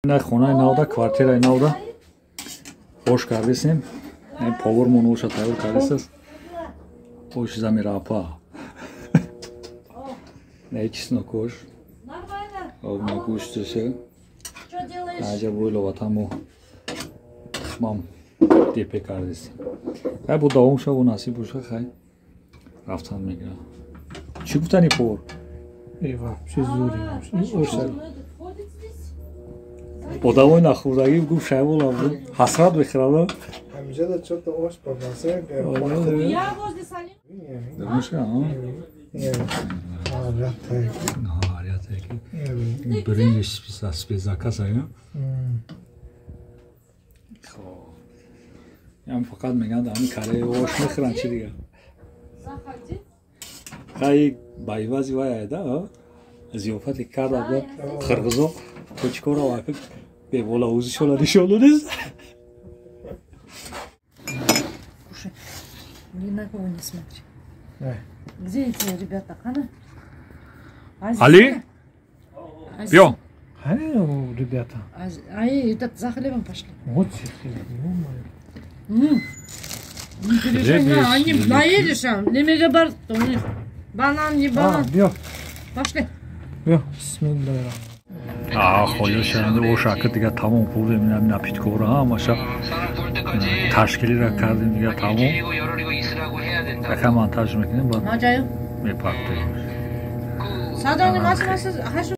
نه خونه نوده کارتر نوده خوش کردیم این پاور مونوش تایور کردیم خوش زمین راپا نه چیز نکوش آب نکوش توشه نجا بویلو و تامو مام دیپه کردیم خیلی بود داوم شو و نصیب بوشه خیلی رفتن میگه چی گفتنی پاور؟ ایوه چیز زوری باشه Odamın axurdagi guf şey olardı. Hasrat bekiralı. Hemce de çok da hoş babası. Ya возле Салим. Demiş ya. Hariyat eki. Birinci spizaka sayı. Yani fakat megan da hani kare hoş mekran çiriyor. Kay bayvazi vay da. Ziyafet karda Kırgızo. Koçkora vakit be vola uzuşolar iş oluruz. Слушай, ни на кого не смотри. Да. Где эти ребята, Хана? Ali? Пьем. Hani o rебята? Этот за хлебом пошли. Вот ё-моё. Не переживай, они наелись, немного бар, у них банан, не банан. Yok. Пошли. Yok. Bismillahirrahmanirrahim. خالی شنده و شاکر دیگه تمام پول میدم نپیتکوره ها ماشا تشکیلی را کردیم دیگه تمام یکم منتج میکنیم بعد ماجایو. میپرده Sadece maçı